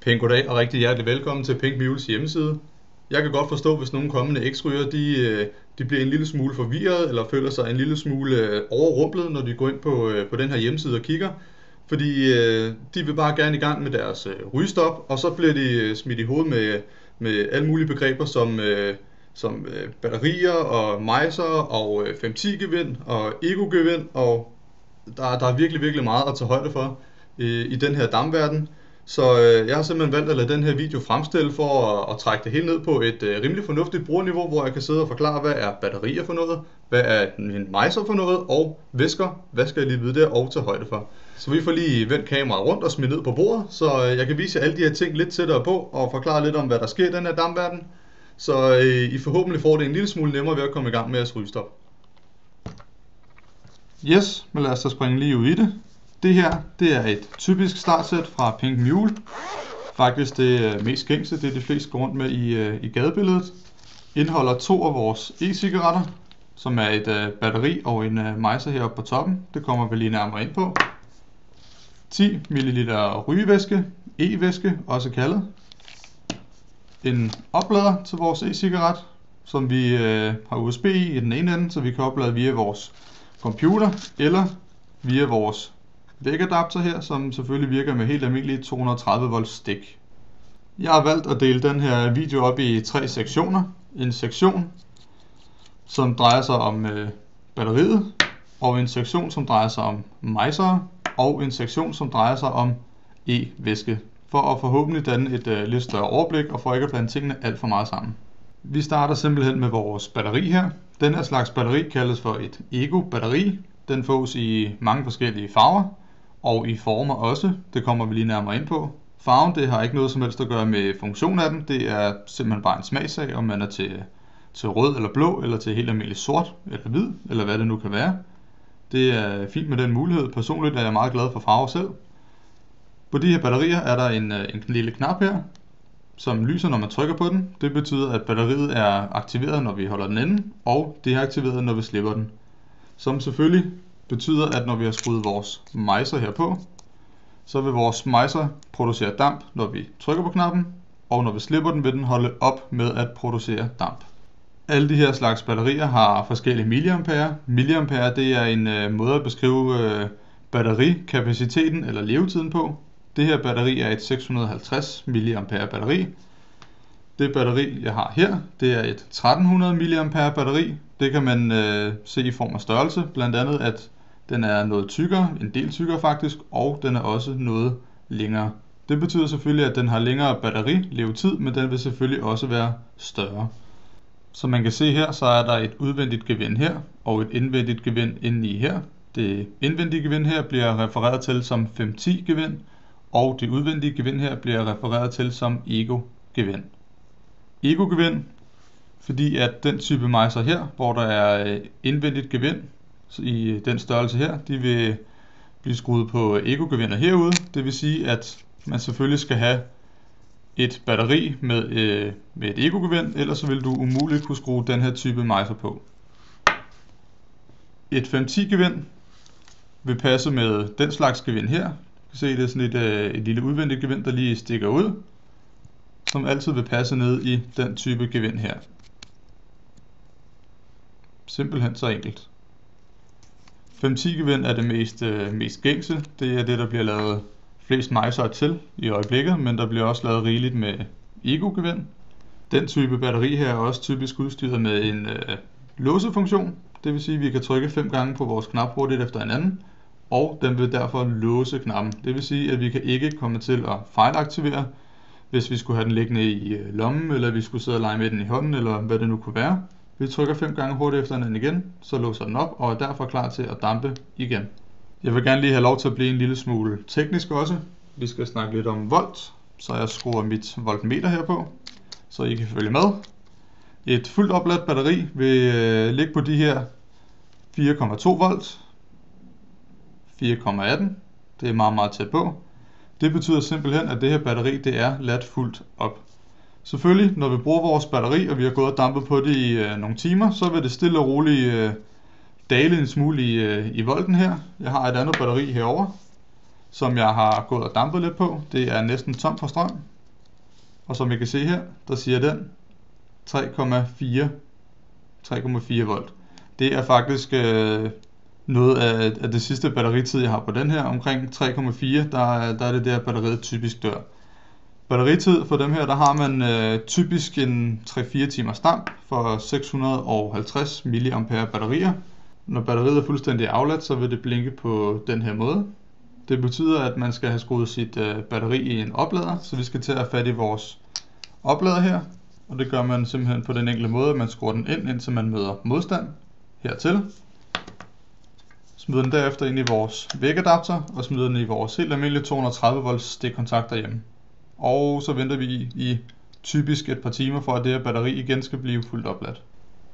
Pænt goddag og rigtig hjertelig velkommen til Pink Mules hjemmeside. Jeg kan godt forstå, hvis nogle kommende eksryger de bliver en lille smule forvirret eller føler sig en lille smule overrumplet, når de går ind på den her hjemmeside og kigger. Fordi de vil bare gerne i gang med deres rygestop, og så bliver de smidt i hovedet med alle mulige begreber som batterier og mejser og 510-gevind og ego-gevind, og der er virkelig meget at tage højde for i den her dampverden. Så jeg har simpelthen valgt at lade den her video fremstille for at trække det hele ned på et rimelig fornuftigt brugerniveau, hvor jeg kan sidde og forklare, hvad er batterier for noget, hvad er en mejser for noget, og væsker, hvad skal jeg lige vide der og tage højde for. Så vi får lige vendt kameraet rundt og smidt ned på bordet, så jeg kan vise jer alle de her ting lidt tættere på og forklare lidt om, hvad der sker i den her dampverden. Så I forhåbentlig får det en lille smule nemmere ved at komme i gang med jeres rygestop. Yes, men lad os så springe lige ud i det. Det her, det er et typisk startsæt fra Pink Mule. Faktisk det mest gængse, det de fleste går rundt med i gadebilledet. Indeholder 2 af vores e-cigaretter, som er et batteri og en mejser heroppe på toppen. Det kommer vi lige nærmere ind på. 10 ml rygevæske, e-væske også kaldet. En oplader til vores e-cigaret, som vi har USB i den ene ende, så vi kan oplade via vores computer eller via vores vægadapter her, som selvfølgelig virker med helt almindelige 230 volt stik. Jeg har valgt at dele den her video op i 3 sektioner. En sektion, som drejer sig om batteriet, og en sektion, som drejer sig om mejsere, og en sektion, som drejer sig om e-væske, for at forhåbentlig danne et lidt større overblik, og for ikke at blande tingene alt for meget sammen. Vi starter simpelthen med vores batteri her. Den her slags batteri kaldes for et ego-batteri. Den fås i mange forskellige farver, og i former også. Det kommer vi lige nærmere ind på. Farven, det har ikke noget som helst at gøre med funktionen af den. Det er simpelthen bare en smagssag, om man er til rød eller blå, eller til helt almindelig sort eller hvid, eller hvad det nu kan være. Det er fint med den mulighed. Personligt er jeg meget glad for farver selv. På de her batterier er der en lille knap her, som lyser, når man trykker på den. Det betyder, at batteriet er aktiveret, når vi holder den inde, og deaktiveret, når vi slipper den. Som selvfølgelig betyder, at når vi har skruet vores mejser her på, så vil vores mejser producere damp, når vi trykker på knappen, og når vi slipper den, vil den holde op med at producere damp. Alle de her slags batterier har forskellige milliampere. Milliampere, det er en måde at beskrive batterikapaciteten eller levetiden på. Det her batteri er et 650 mAh batteri. Det batteri, jeg har her, det er et 1300 mAh batteri. Det kan man se i form af størrelse, blandt andet at den er noget tykkere, en del tykkere faktisk, og den er også noget længere. Det betyder selvfølgelig, at den har længere batterilevetid, men den vil selvfølgelig også være større. Som man kan se her, så er der et udvendigt gevind her, og et indvendigt gevind indeni her. Det indvendige gevind her bliver refereret til som 510 gevind, og det udvendige gevind her bliver refereret til som ego-gevind. Ego-gevind, fordi at den type mejser her, hvor der er indvendigt gevind i den størrelse her, de vil blive skruet på ego-gevinder herude. Det vil sige, at man selvfølgelig skal have et batteri med et ego-gevind, ellers så vil du umuligt kunne skrue den her type mejser på. Et 510-gevind vil passe med den slags gevind her. Du kan se, det er sådan et lille udvendigt gevind, der lige stikker ud, som altid vil passe ned i den type gevind her. Simpelthen så enkelt. 510-gevind er det mest gængse. Det er det, der bliver lavet flest mejsere til i øjeblikket, men der bliver også lavet rigeligt med ego-gevind. Den type batteri her er også typisk udstyret med en låsefunktion. Det vil sige, at vi kan trykke 5 gange på vores knap hurtigt efter hinanden, og den vil derfor låse knappen. Det vil sige, at vi kan ikke komme til at fejlaktivere, hvis vi skulle have den liggende i lommen, eller vi skulle sidde og lege med den i hånden, eller hvad det nu kunne være. Vi trykker 5 gange hurtigt efter hinanden igen, så låser den op og er derfor klar til at dampe igen. Jeg vil gerne lige have lov til at blive en lille smule teknisk også. Vi skal snakke lidt om volt, så jeg skruer mit voltmeter her på, så I kan følge med. Et fuldt opladt batteri vil ligge på de her 4,2 volt, 4,18. Det er meget tæt på. Det betyder simpelthen, at det her batteri det er ladt fuldt op. Selvfølgelig, når vi bruger vores batteri, og vi har gået og dampet på det i nogle timer, så vil det stille og roligt dale en smule i volten her. Jeg har et andet batteri herover, som jeg har gået og dampet lidt på. Det er næsten tom for strøm. Og som I kan se her, der siger den 3,4 volt. Det er faktisk noget af det sidste batteritid, jeg har på den her. Omkring 3,4, der er det der batteriet typisk dør. Batteritid for dem her, der har man typisk en 3-4 timers damp for 650 mAh batterier. Når batteriet er fuldstændig afladt, så vil det blinke på den her måde. Det betyder, at man skal have skruet sit batteri i en oplader, så vi skal til at have fat i vores oplader her. Og det gør man simpelthen på den enkle måde, at man skruer den ind, indtil man møder modstand hertil. Smider den derefter ind i vores vægadapter og smider den i vores helt almindelige 230 volts stikkontakter hjemme. Og så venter vi i typisk et par timer, for at det her batteri igen skal blive fuldt opladt.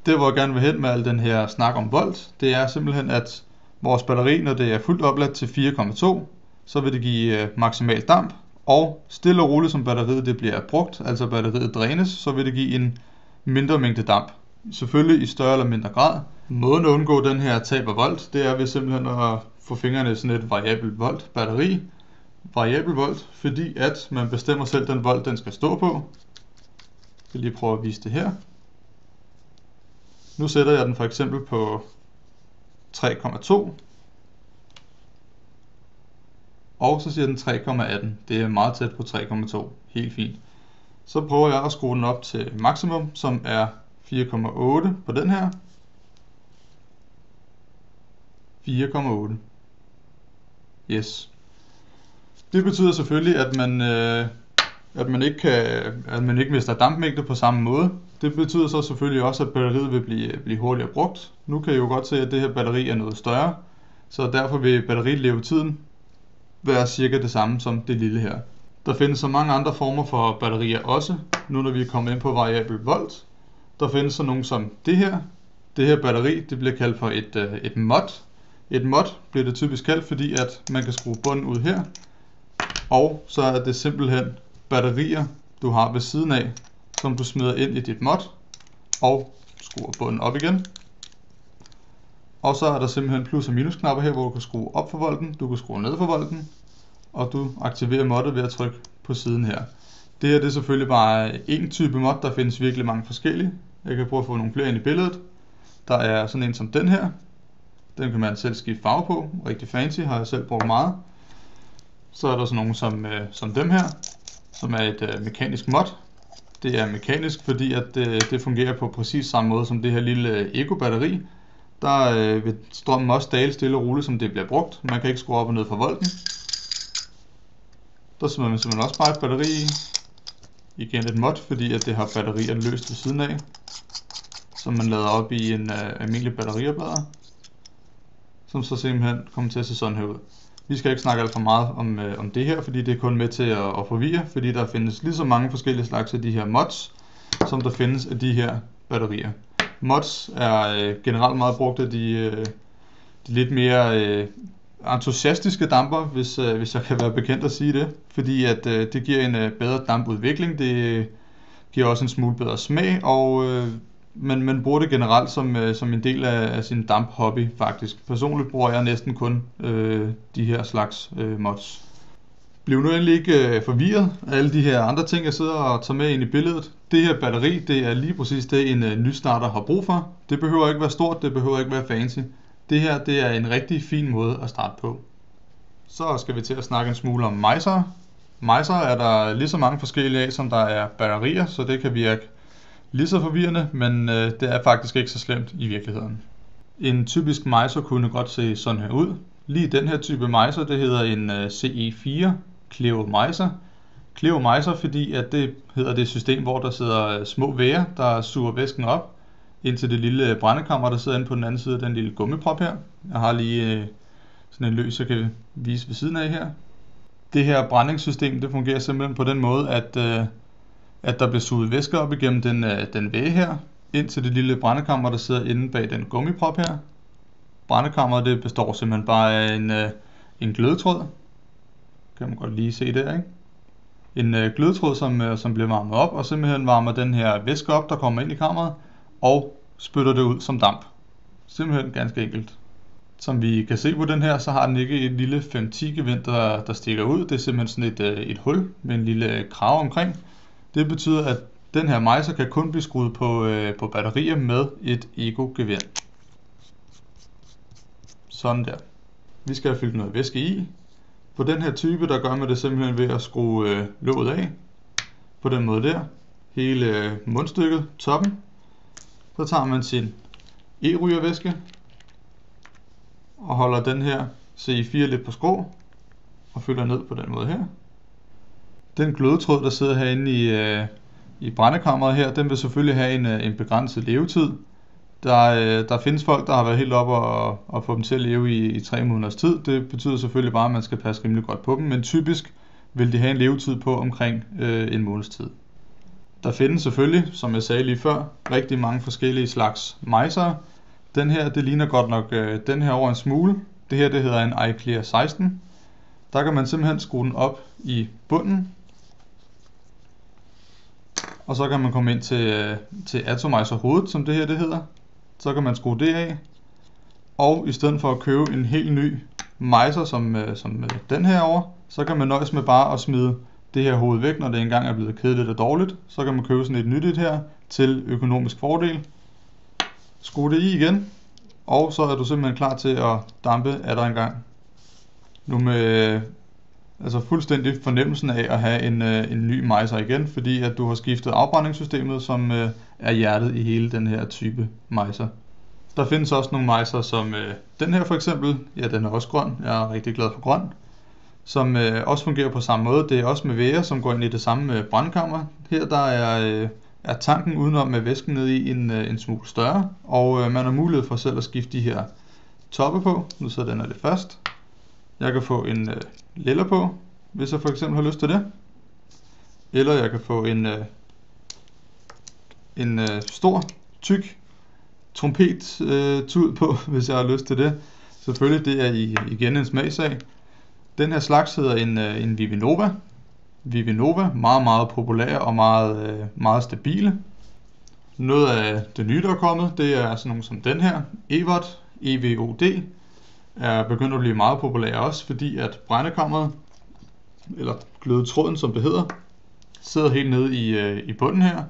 Det, hvor jeg gerne vil hen med al den her snak om volt, det er simpelthen, at vores batteri, når det er fuldt opladt til 4,2, så vil det give maksimal damp, og stille og roligt som batteriet det bliver brugt, altså batteriet drænes, så vil det give en mindre mængde damp. Selvfølgelig i større eller mindre grad. Måden at undgå den her tab af volt, det er ved simpelthen at få fingrene i sådan et variabelt volt batteri. Variabel volt, fordi at man bestemmer selv den volt, den skal stå på. Jeg vil lige prøve at vise det her. Nu sætter jeg den for eksempel på 3,2. Og så siger den 3,18. Det er meget tæt på 3,2. Helt fint. Så prøver jeg at skrue den op til maksimum, som er 4,8 på den her. 4,8. Yes. Det betyder selvfølgelig, at man ikke mister dampmængde på samme måde. Det betyder så selvfølgelig også, at batteriet vil blive hurtigere brugt. Nu kan I jo godt se, at det her batteri er noget større, så derfor vil batterilevetiden være cirka det samme som det lille her. Der findes så mange andre former for batterier også, nu når vi er kommet ind på variabel volt. Der findes så nogle som det her. Det her batteri, det bliver kaldt for et mod. Et mod bliver det typisk kaldt, fordi at man kan skrue bunden ud her. Og så er det simpelthen batterier, du har ved siden af, som du smider ind i dit mod, og skruer bunden op igen. Og så er der simpelthen plus- og minusknapper her, hvor du kan skrue op for volten, du kan skrue ned for volten, og du aktiverer moddet ved at trykke på siden her. Det her det er selvfølgelig bare en type mod, der findes virkelig mange forskellige. Jeg kan prøve at få nogle flere ind i billedet. Der er sådan en som den her. Den kan man selv skifte farve på. Rigtig fancy, har jeg selv brugt meget. Så er der sådan nogle som dem her, som er et mekanisk mod. Det er mekanisk, fordi at det fungerer på præcis samme måde som det her lille Eco-batteri. Der vil strømmen også dale stille og roligt, som det bliver brugt. Man kan ikke skrue op og ned for volten. Der smider man simpelthen også bare et batteri i. Igen et mod, fordi at det har batterierne løst ved siden af, som man lader op i en almindelig batterioplader, som så simpelthen kommer til at se sådan her ud. Vi skal ikke snakke alt for meget om det her, fordi det er kun med til at forvirre, fordi der findes lige så mange forskellige slags af de her mods, som der findes af de her batterier. Mods er generelt meget brugt af de lidt mere entusiastiske damper, hvis jeg kan være bekendt at sige det, fordi at det giver en bedre dampudvikling, det giver også en smule bedre smag, og man bruger det generelt som en del af sin damp-hobby faktisk. Personligt bruger jeg næsten kun de her slags mods. Bliv nu endelig ikke forvirret af alle de her andre ting, jeg sidder og tager med ind i billedet. Det her batteri, det er lige præcis det, en nystarter har brug for. Det behøver ikke være stort, det behøver ikke være fancy. Det her, det er en rigtig fin måde at starte på. Så skal vi til at snakke en smule om mejser. Mejser er der lige så mange forskellige af, som der er batterier, så det kan virke lige så forvirrende, men det er faktisk ikke så slemt i virkeligheden. En typisk mejser kunne godt se sådan her ud. Lige den her type mejser, det hedder en CE4 Cleo mejser. Cleo mejser, fordi at det hedder det system, hvor der sidder små væger, der suger væsken op ind til det lille brændekammer, der sidder inde på den anden side af den lille gummiprop her. Jeg har lige sådan en løs, jeg kan vise ved siden af her. Det her brændingssystem, det fungerer simpelthen på den måde, at der bliver suget væske op igennem den væge her, ind til det lille brændekammer, der sidder inde bag den gummiprop her. Brændekammeret, det består simpelthen bare af en glødetråd. Kan man godt lige se der, ikke? En glødetråd, som bliver varmet op, og simpelthen varmer den her væske op, der kommer ind i kammeret, og spytter det ud som damp. Simpelthen ganske enkelt. Som vi kan se på den her, så har den ikke et lille 5-10 gevind, der stikker ud. Det er simpelthen sådan et hul med en lille krave omkring. Det betyder, at den her mejser kan kun blive skruet på batterier med et Ego-gevær. Sådan der. Vi skal have fyldt noget væske i. På den her type, der gør man det simpelthen ved at skrue låget af. På den måde der. Hele mundstykket, toppen. Så tager man sin e-rygervæske og holder den her CI4 lidt på skrå og fylder ned på den måde her. Den glødetråd, der sidder herinde i brændekammeret her, den vil selvfølgelig have en begrænset levetid. Der findes folk, der har været helt oppe og få dem til at leve i 3 måneders tid. Det betyder selvfølgelig bare, at man skal passe rimelig godt på dem, men typisk vil de have en levetid på omkring en måneds tid. Der findes selvfølgelig, som jeg sagde lige før, rigtig mange forskellige slags mejsere. Den her, det ligner godt nok den her over en smule. Det her, det hedder en iClear 16. Der kan man simpelthen skrue den op i bunden. Og så kan man komme ind til atomizer hovedet, som det her det hedder. Så kan man skrue det af. Og i stedet for at købe en helt ny mejser som den her over, så kan man nøjes med bare at smide det her hoved væk, når det engang er blevet kedeligt og dårligt. Så kan man købe sådan et nyt her til økonomisk fordel. Skrue det i igen, og så er du simpelthen klar til at dampe af dig en gang. Nu med fuldstændig fornemmelsen af at have en ny mejser igen, fordi at du har skiftet afbrændingssystemet, som er hjertet i hele den her type mejser. Der findes også nogle mejser som den her for eksempel. Ja, den er også grøn. Jeg er rigtig glad for grøn. Som også fungerer på samme måde. Det er også med væger, som går ind i det samme brandkammer. Her der er tanken udenom med væsken ned i en smule større, og man har mulighed for selv at skifte de her toppe på. Nu sidder den her lidt fast. Jeg kan få en lilla på, hvis jeg for eksempel har lyst til det. Eller jeg kan få en stor, tyk trompet-tud på, hvis jeg har lyst til det. Selvfølgelig, det er igen en smagsag. Den her slags hedder en Vivinova. Vivinova, meget, meget populær og meget, meget stabile. Noget af det nye, der er kommet, det er sådan nogle som den her, EVOD, EVOD, er begyndt at blive meget populær også, fordi at brændekammeret, eller glødetråden som det hedder, sidder helt nede i bunden her.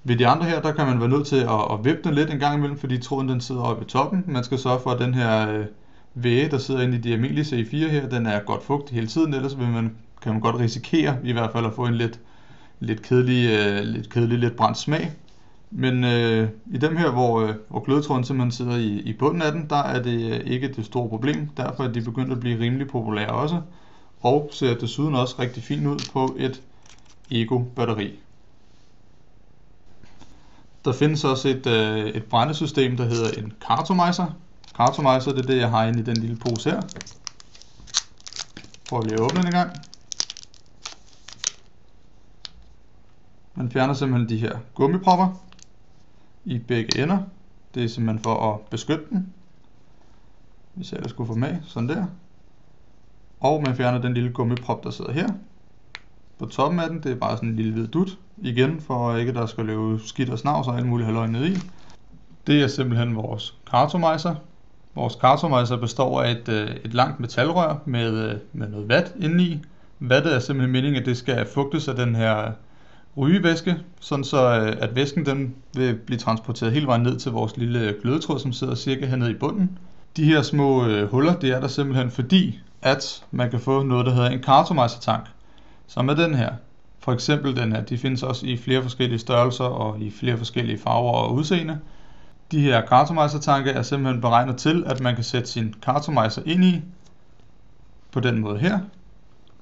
Ved de andre her, der kan man være nødt til at vippe den lidt en gang imellem, fordi tråden den sidder oppe i toppen. Man skal sørge for, at den her væge, der sidder inde i de almindelige C4 her, den er godt fugtig hele tiden, ellers kan man godt risikere i hvert fald at få en lidt kedelig, lidt brændt smag. Men i dem her, hvor glødetråden simpelthen sidder i bunden af den, der er det ikke det store problem. Derfor er de begyndt at blive rimelig populære også, og ser desuden også rigtig fint ud på et Ego-batteri. Der findes også et brændesystem, der hedder en Cartomizer. Cartomizer, det er det, jeg har inde i den lille pose her. Prøv lige at åbne den en gang. Man fjerner simpelthen de her gummipropper i begge ender. Det er simpelthen for at beskytte den. Hvis jeg ellers skulle få med, sådan der. Og man fjerner den lille gummiprop, der sidder her. På toppen af den, det er bare sådan en lille hvid dut. Igen, for ikke der skal løbe skidt og snavs og alt muligt halløj ned i. Det er simpelthen vores Cartomizer. Vores Cartomizer består af et langt metalrør med noget vat indeni. Vattet er simpelthen meningen, at det skal fugtes af den her rygevæske, sådan så at væsken den vil blive transporteret hele vejen ned til vores lille glødetråd, som sidder cirka hernede i bunden. De her små huller, det er der simpelthen fordi, at man kan få noget, der hedder en Cartomizer-tank, som er den her. For eksempel den her, de findes også i flere forskellige størrelser og i flere forskellige farver og udseende. De her Cartomizer-tanke er simpelthen beregnet til, at man kan sætte sin Cartomizer ind i på den måde her,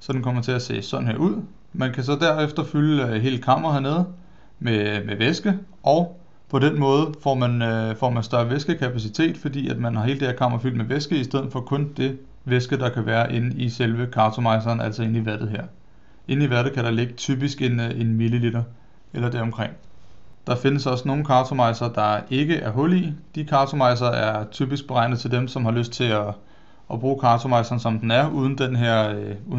så den kommer til at se sådan her ud. Man kan så derefter fylde hele kammeret hernede med væske, og på den måde får man større væskekapacitet, fordi at man har hele det her kammer fyldt med væske, i stedet for kun det væske, der kan være inde i selve Cartomizeren, altså inde i vattet her. Inde i vattet kan der ligge typisk en milliliter eller deromkring. Der findes også nogle Cartomizer, der ikke er hul i. De Cartomizer er typisk beregnet til dem, som har lyst til at bruge Cartomizeren som den er, uden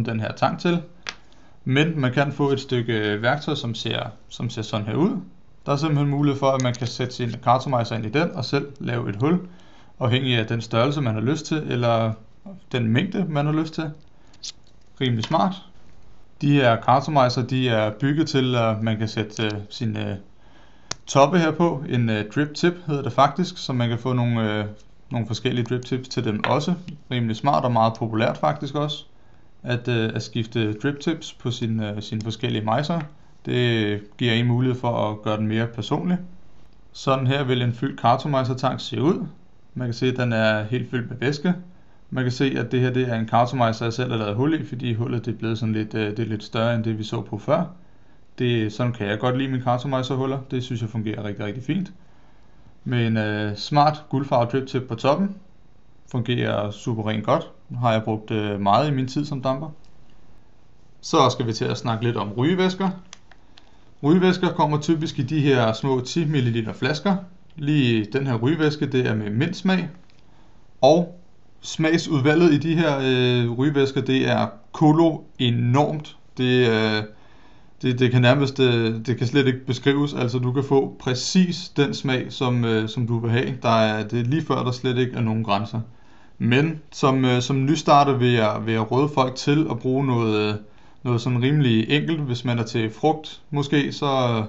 den her tank til. Men man kan få et stykke værktøj, som ser sådan her ud. Der er simpelthen mulighed for, at man kan sætte sin Cartomizer ind i den og selv lave et hul, afhængig af den størrelse, man har lyst til, eller den mængde, man har lyst til. Rimelig smart. De her cartomizer, de er bygget til, at man kan sætte sine toppe her på. En drip tip hedder det faktisk, så man kan få nogle forskellige drip tips til dem også. Rimelig smart og meget populært faktisk også, at skifte drip tips på sine forskellige mejser. Det giver en mulighed for at gøre den mere personlig. Sådan her vil en fyldt cartomizer tank se ud. Man kan se, at den er helt fyldt med væske. Man kan se, at det her er en cartomizer, jeg selv har lavet hul i, fordi hullet er blevet sådan lidt større end det vi så på før. Sådan kan jeg godt lide mine cartomizer huller. Det synes jeg fungerer rigtig, rigtig fint. Med en smart guldfarvet drip tip på toppen. Fungerer super rent godt. Nu har jeg brugt meget i min tid som damper. Så skal vi til at snakke lidt om rygevæsker. Rygevæsker kommer typisk i de her små 10 ml flasker. Lige den her rygevæske, det er med mintsmag. Og smagsudvalget i de her rygevæsker, det er kolo enormt. Det kan nærmest, det kan slet ikke beskrives. Altså du kan få præcis den smag, som du vil have. Det er lige før, der slet ikke er nogen grænser. Men som nystarter vil jeg råde folk til at bruge noget sådan rimelig enkelt. Hvis man er til frugt måske, så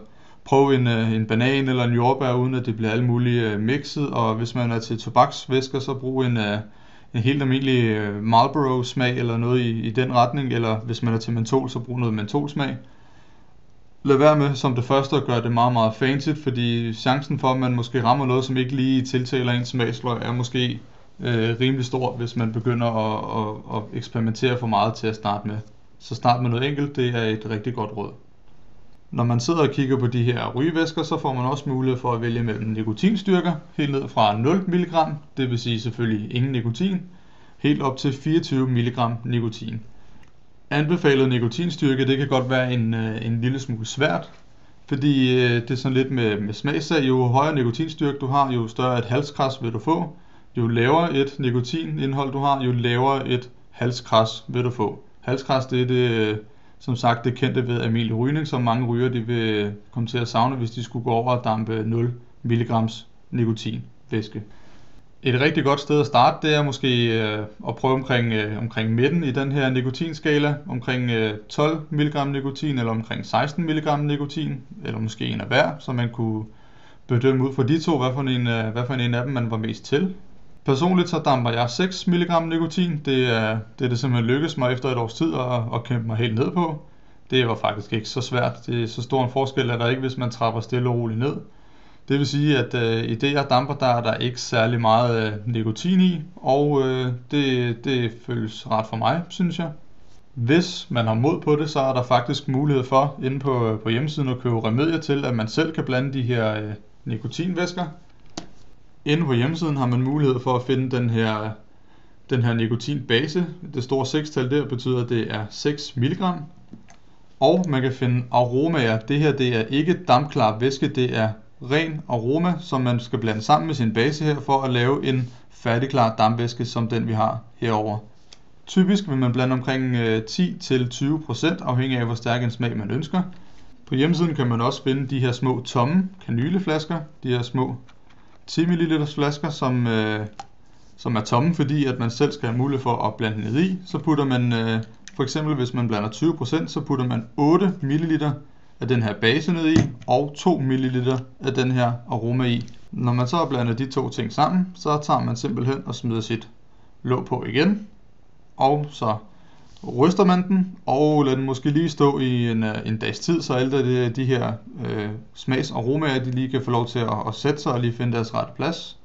prøv en banan eller en jordbær, uden at det bliver alt muligt mixet. Og hvis man er til tobaksvæsker, så brug en helt almindelig Marlboro smag eller noget i den retning. Eller hvis man er til mentol, så brug noget mentolsmag. Lad være med som det første at gøre det meget, meget fancy, fordi chancen for, at man måske rammer noget, som ikke lige tiltaler ens smagsløg, er måske rimelig stor, hvis man begynder at eksperimentere for meget til at starte med. Så start med noget enkelt, det er et rigtig godt råd. Når man sidder og kigger på de her rygevæsker, så får man også mulighed for at vælge mellem nikotinstyrker, helt ned fra 0 mg, det vil sige selvfølgelig ingen nikotin, helt op til 24 mg nikotin. Anbefalet nikotinstyrke, det kan godt være en lille smule svært, fordi det er sådan lidt med smagssag. Jo højere nikotinstyrke du har, jo større et halskras vil du få. Jo lavere et nikotinindhold du har, jo lavere et halskras vil du få. Halskras, det er som sagt det kendte ved almindelig rygning, som mange ryger de vil komme til at savne, hvis de skulle gå over og dampe 0 mg nikotinvæske. Et rigtig godt sted at starte, det er måske at prøve omkring midten i den her nikotinskala, omkring 12 mg nikotin eller omkring 16 mg nikotin, eller måske en af hver, så man kunne bedømme ud fra de to, hvad for en af dem man var mest til. Personligt så damper jeg 6 mg nikotin. Det er det simpelthen lykkedes mig efter et års tid at kæmpe mig helt ned på. Det var faktisk ikke så svært. Det er så stor en forskel, at der ikke, hvis man trapper stille og roligt ned. Det vil sige, at i det jeg damper, der er der ikke særlig meget nikotin i, og det føles ret for mig, synes jeg. Hvis man har mod på det, så er der faktisk mulighed for inde på hjemmesiden at købe remedier til, at man selv kan blande de her nikotinvæsker. Inde på hjemmesiden har man mulighed for at finde den her nikotinbase. Det store 6-tal der betyder, at det er 6 mg. Og man kan finde aromaer. Det her det er ikke dampklar væske, det er ren aroma, som man skal blande sammen med sin base her for at lave en færdigklar dampvæske, som den vi har herover. Typisk vil man blande omkring 10-20%, afhængig af hvor stærk en smag man ønsker. På hjemmesiden kan man også finde de her små tomme kanyleflasker, de her små 10 ml flasker, som er tomme, fordi at man selv skal have mulighed for at blande ned i. Så putter man, for eksempel hvis man blander 20%, så putter man 8 ml af den her base ned i, og 2 ml af den her aroma i. Når man så har blandet de to ting sammen, så tager man simpelthen og smider sit låg på igen, og så ryster man den, og lader den måske lige stå i en dags tid, så alle de her smagsaromaer, de lige kan få lov til at sætte sig og lige finde deres rette plads.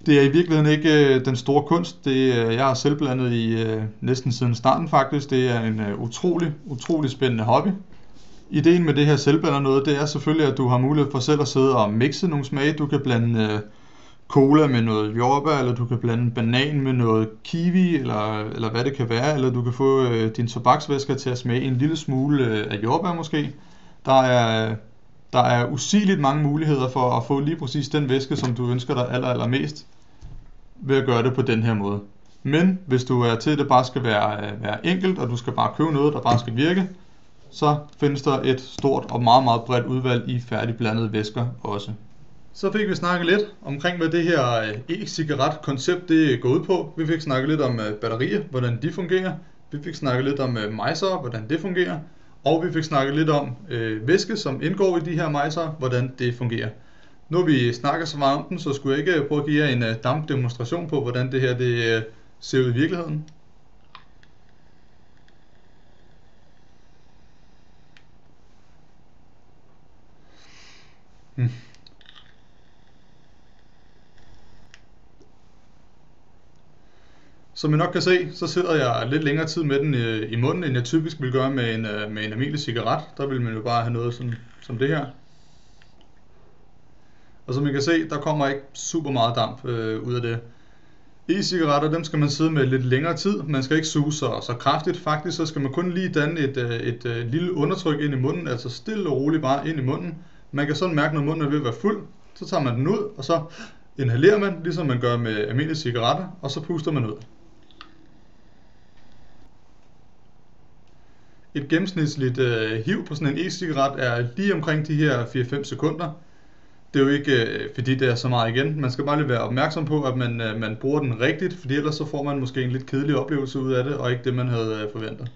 Det er i virkeligheden ikke den store kunst. Jeg har selv blandet i næsten siden starten faktisk. Det er en utrolig spændende hobby. Ideen med det her selvblander noget, det er selvfølgelig, at du har mulighed for selv at sidde og mixe nogle smage. Du kan blande cola med noget jordbær, eller du kan blande banan med noget kiwi, eller hvad det kan være, eller du kan få din tobaksvæsker til at smage en lille smule af jordbær måske. Der er usigeligt mange muligheder for at få lige præcis den væske, som du ønsker dig allermest ved at gøre det på den her måde. Men hvis du er til, at det bare skal være enkelt, og du skal bare købe noget, der bare skal virke, så findes der et stort og meget, meget bredt udvalg i færdigblandede væsker også. Så fik vi snakket lidt omkring, hvad det her e-cigaret koncept det går ud på. Vi fik snakket lidt om batterier, hvordan de fungerer. Vi fik snakket lidt om mejser, hvordan det fungerer, og vi fik snakket lidt om væske, som indgår i de her mejser, hvordan det fungerer. Nu vi snakker så meget om den, så skulle jeg ikke prøve at give jer en dampdemonstration på, hvordan det her det ser ud i virkeligheden. Som I nok kan se, så sidder jeg lidt længere tid med den i munden, end jeg typisk vil gøre med en almindelig cigaret. Der vil man jo bare have noget sådan, som det her. Og som I kan se, der kommer ikke super meget damp ud af det. E-cigaretter, dem skal man sidde med lidt længere tid. Man skal ikke suge så kraftigt. Faktisk så skal man kun lige danne et lille undertryk ind i munden, altså stille og roligt bare ind i munden. Man kan sådan mærke, når munden er ved at være fuld, så tager man den ud, og så inhalerer man, ligesom man gør med almindelige cigaretter, og så puster man ud. Et gennemsnitligt hiv på sådan en e-cigaret er lige omkring de her 4-5 sekunder. Det er jo ikke fordi det er så meget igen. Man skal bare lige være opmærksom på, at man bruger den rigtigt, fordi ellers så får man måske en lidt kedelig oplevelse ud af det, og ikke det man havde forventet.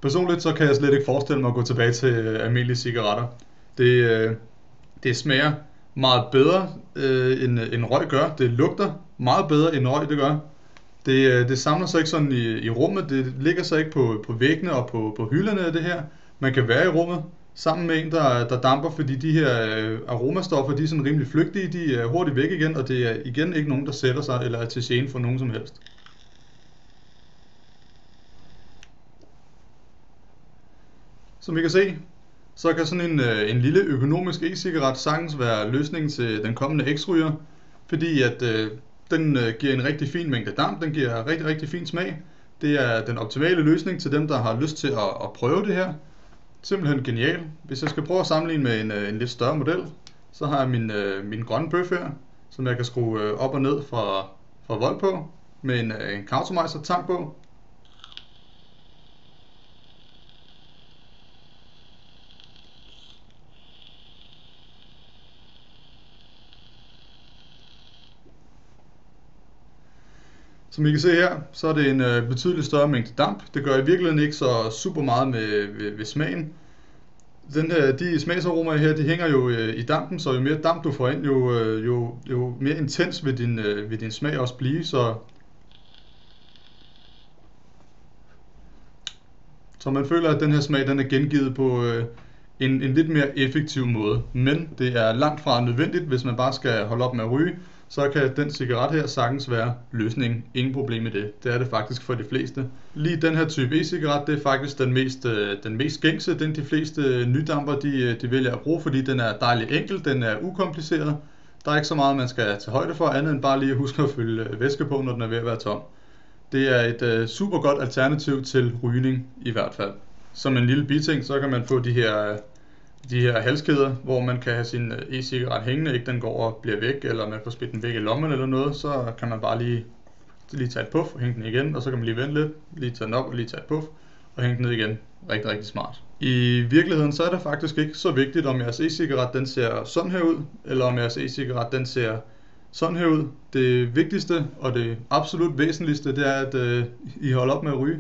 Personligt så kan jeg slet ikke forestille mig at gå tilbage til almindelige cigaretter. Det smager meget bedre end røg gør. Det lugter meget bedre end røg det gør. Det samler sig ikke sådan i rummet. Det ligger sig ikke på væggene og på hylderne af det her. Man kan være i rummet sammen med en, der damper, fordi de her aromastoffer, de er sådan rimelig flygtige. De er hurtigt væk igen, og det er igen ikke nogen, der sætter sig eller er til gene for nogen som helst. Som I kan se, så kan sådan en lille økonomisk e-cigaret sagtens være løsningen til den kommende eks-ryger, fordi at den giver en rigtig fin mængde damp, den giver rigtig, rigtig fin smag. Det er den optimale løsning til dem, der har lyst til at prøve det her. Simpelthen genial. Hvis jeg skal prøve at sammenligne med en lidt større model, så har jeg min grønne bøf her, som jeg kan skrue op og ned fra volt på, med en Kautomeister tang på. Som I kan se her, så er det en betydeligt større mængde damp. Det gør i virkeligheden ikke så super meget ved smagen. De smagsaromaer her, de hænger jo i dampen, så jo mere damp du får ind, jo mere intens vil din smag også blive. Så man føler, at den her smag den er gengivet på en lidt mere effektiv måde. Men det er langt fra nødvendigt, hvis man bare skal holde op med at ryge. Så kan den cigaret her sagtens være løsningen. Ingen problem med det. Det er det faktisk for de fleste. Lige den her type e-cigaret, det er faktisk den mest gængse. Den de fleste nydamper, de vælger at bruge, fordi den er dejligt enkel, den er ukompliceret. Der er ikke så meget, man skal tage højde for, andet end bare lige at huske at fylde væske på, når den er ved at være tom. Det er et super godt alternativ til rygning i hvert fald. Som en lille biting, så kan man få de her halskæder, hvor man kan have sin e-cigaret hængende, ikke den går og bliver væk, eller man får smidt den væk i lommen eller noget, så kan man bare lige tage et puff og hænge den igen, og så kan man lige vente lidt, lige tage den op og lige tage et puff og hænge den ned igen. Rigtig, rigtig smart. I virkeligheden så er det faktisk ikke så vigtigt, om jeres e-cigaret den ser sådan her ud, eller om jeres e-cigaret den ser sådan her ud. Det vigtigste og det absolut væsentligste, det er, at I holder op med at ryge.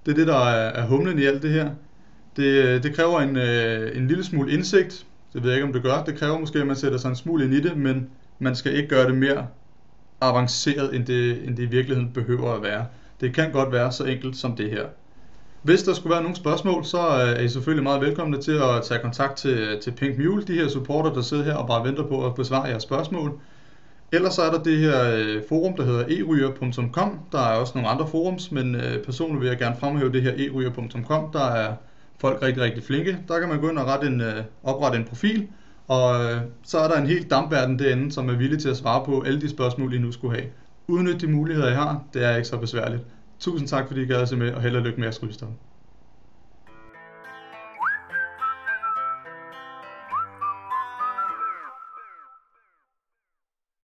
Det er det, der er humlen i alt det her. Det kræver en lille smule indsigt. Det ved jeg ikke, om det gør. Det kræver måske, at man sætter sig en smule ind i det, men man skal ikke gøre det mere avanceret, end det i virkeligheden behøver at være. Det kan godt være så enkelt som det her. Hvis der skulle være nogle spørgsmål, så er I selvfølgelig meget velkomne til at tage kontakt til Pink Mule, de her supporter, der sidder her og bare venter på at besvare jeres spørgsmål. Ellers så er der det her forum, der hedder eryger.com. Der er også nogle andre forums, men personligt vil jeg gerne fremhæve det her eryger.com. Der er folk rigtig, rigtig flinke. Der kan man gå ind og oprette en profil, og så er der en hel dampverden derinde, som er villig til at svare på alle de spørgsmål, I nu skulle have. Udnyt de muligheder, I har. Det er ikke så besværligt. Tusind tak, fordi I gad at se med, og held og lykke med jeres rygestop.